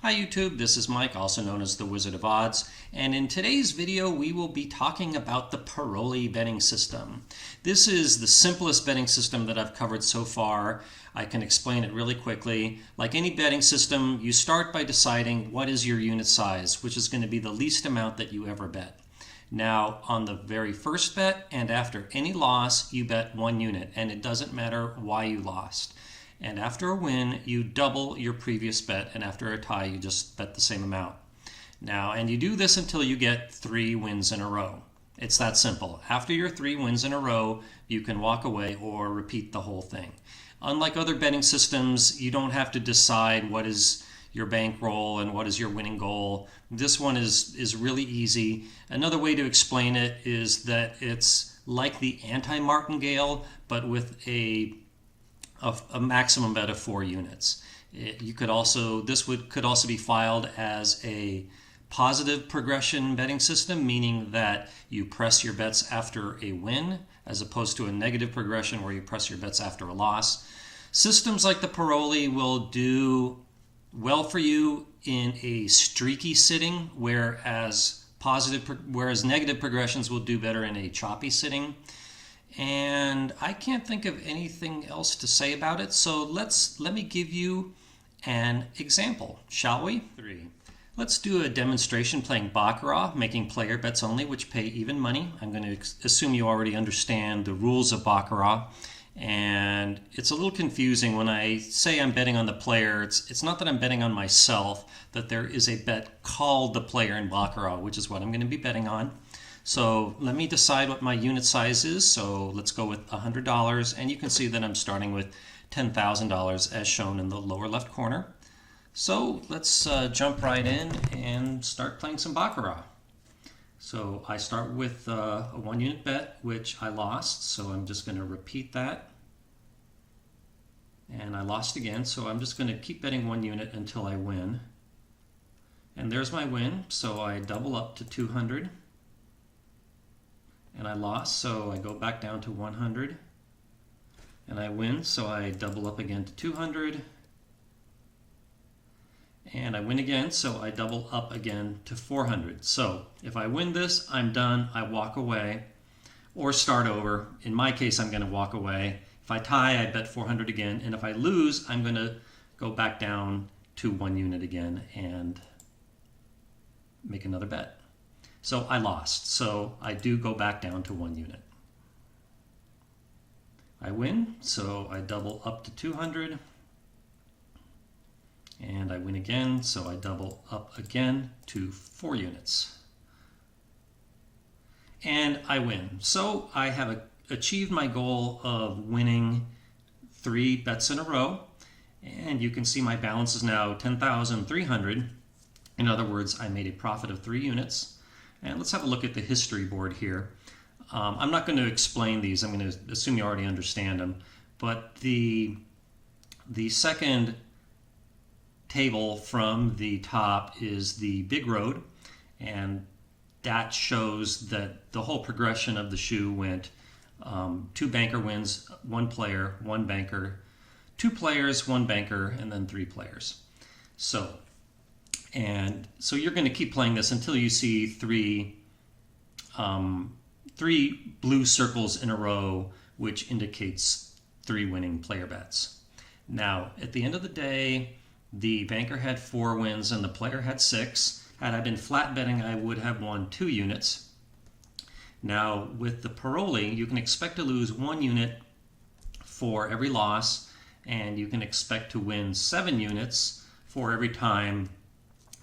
Hi YouTube, this is Mike, also known as the Wizard of Odds, and in today's video we will be talking about the Paroli betting system. This is the simplest betting system that I've covered so far. I can explain it really quickly. Like any betting system, you start by deciding what is your unit size, which is going to be the least amount that you ever bet. Now, on the very first bet and after any loss, you bet 1 unit, and it doesn't matter why you lost. And after a win, you double your previous bet, and after a tie, you just bet the same amount. Now, and you do this until you get 3 wins in a row. It's that simple. After your 3 wins in a row, you can walk away or repeat the whole thing. Unlike other betting systems, you don't have to decide what is your bankroll and what is your winning goal. This one is really easy. Another way to explain it is that it's like the anti-martingale, but with a maximum bet of 4 units. Could also be filed as a positive progression betting system, meaning that you press your bets after a win, as opposed to a negative progression where you press your bets after a loss. Systems like the Paroli will do well for you in a streaky sitting, whereas negative progressions will do better in a choppy sitting. And I can't think of anything else to say about it, so let me give you an example, shall we? 3. Let's do a demonstration playing baccarat, making player bets only, which pay even money. I'm going to assume you already understand the rules of baccarat, and it's a little confusing when I say I'm betting on the player. It's not that I'm betting on myself, that there is a bet called the player in baccarat, which is what I'm going to be betting on. So let me decide what my unit size is. So let's go with $100, and you can see that I'm starting with $10,000 as shown in the lower left corner. So let's jump right in and start playing some baccarat. So I start with a 1 unit bet, which I lost, so I'm just going to repeat that. And I lost again, so I'm just going to keep betting 1 unit until I win. And there's my win, so I double up to 200. And I lost, so I go back down to 100. And I win, so I double up again to 200. And I win again, so I double up again to 400. So if I win this, I'm done. I walk away or start over. In my case, I'm going to walk away. If I tie, I bet 400 again. And if I lose, I'm going to go back down to 1 unit again and make another bet. So I lost, so I do go back down to 1 unit. I win, so I double up to 200. And I win again, so I double up again to 4 units. And I win. So I have achieved my goal of winning 3 bets in a row. And you can see my balance is now 10,300. In other words, I made a profit of 3 units. And let's have a look at the history board here. I'm not going to explain these. I'm going to assume you already understand them. But the second table from the top is the big road, and that shows that the whole progression of the shoe went 2 banker wins, 1 player, 1 banker, 2 players, 1 banker, and then 3 players. So you're going to keep playing this until you see 3 blue circles in a row, which indicates 3 winning player bets. Now, at the end of the day, the banker had 4 wins and the player had 6. Had I been flat betting, I would have won 2 units. Now, with the Paroli, you can expect to lose 1 unit for every loss, and you can expect to win 7 units for every time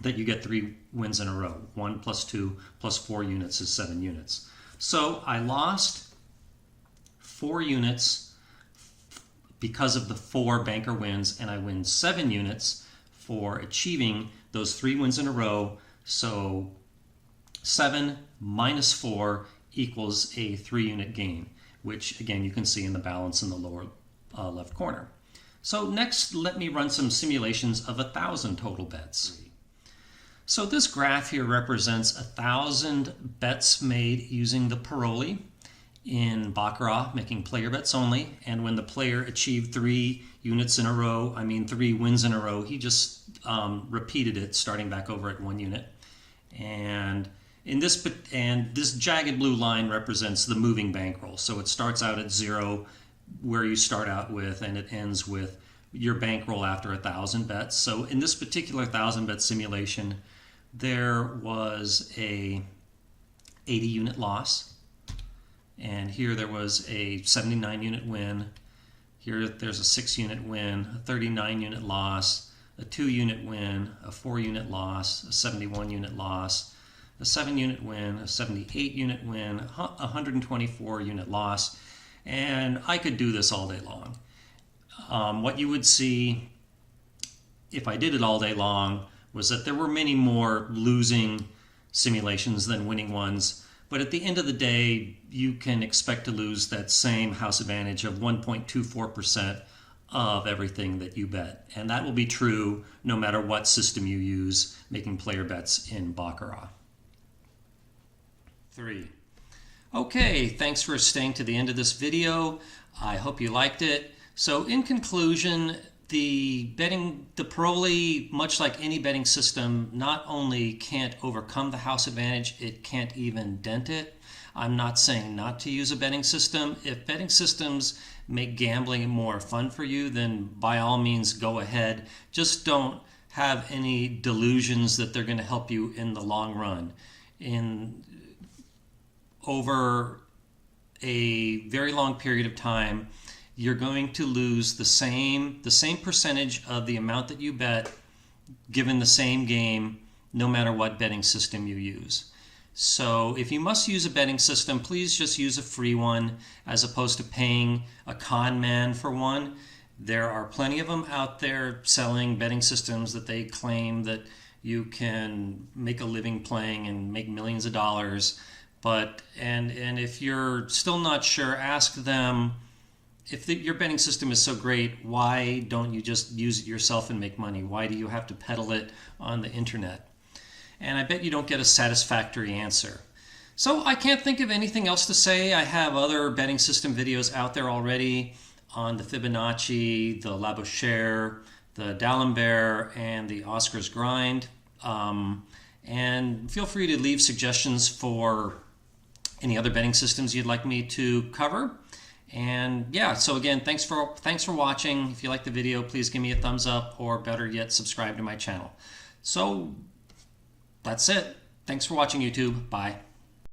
that you get 3 wins in a row. 1 plus 2 plus 4 units is 7 units. So I lost 4 units because of the 4 banker wins, and I win 7 units for achieving those 3 wins in a row. So 7 minus 4 equals a 3 unit gain, which again you can see in the balance in the lower left corner. So next, let me run some simulations of 1,000 total bets. So this graph here represents 1,000 bets made using the Paroli, in baccarat, making player bets only. And when the player achieved 3 units in a row, 3 wins in a row, he just repeated it, starting back over at 1 unit. And this jagged blue line represents the moving bankroll. So it starts out at 0, where you start out with, and it ends with your bankroll after 1,000 bets. So in this particular 1,000 bet simulation, there was a 80 unit loss, and here there was a 79 unit win. Here there's a 6 unit win, a 39 unit loss, a 2 unit win, a 4 unit loss, a 71 unit loss, a 7 unit win, a 78 unit win, a 124 unit loss. And I could do this all day long. What you would see if I did it all day long was that there were many more losing simulations than winning ones. But at the end of the day, you can expect to lose that same house advantage of 1.24% of everything that you bet. And that will be true no matter what system you use making player bets in baccarat. 3. Okay, thanks for staying to the end of this video. I hope you liked it. So in conclusion, the Paroli, much like any betting system, not only can't overcome the house advantage, it can't even dent it. I'm not saying not to use a betting system. If betting systems make gambling more fun for you, then by all means go ahead. Just don't have any delusions that they're going to help you in the long run. Over a very long period of time, you're going to lose the same percentage of the amount that you bet given the same game, no matter what betting system you use. So if you must use a betting system, please just use a free one as opposed to paying a con man for one. There are plenty of them out there selling betting systems that they claim that you can make a living playing and make millions of dollars. And if you're still not sure, ask them, if your betting system is so great, why don't you just use it yourself and make money? Why do you have to peddle it on the internet? And I bet you don't get a satisfactory answer. So I can't think of anything else to say. I have other betting system videos out there already on the Fibonacci, the Labouchere, the D'Alembert, and the Oscar's Grind. And feel free to leave suggestions for any other betting systems you'd like me to cover. And yeah, so again, thanks for watching. If you like the video, please give me a thumbs up, or better yet, subscribe to my channel. So that's it. Thanks for watching, YouTube. Bye.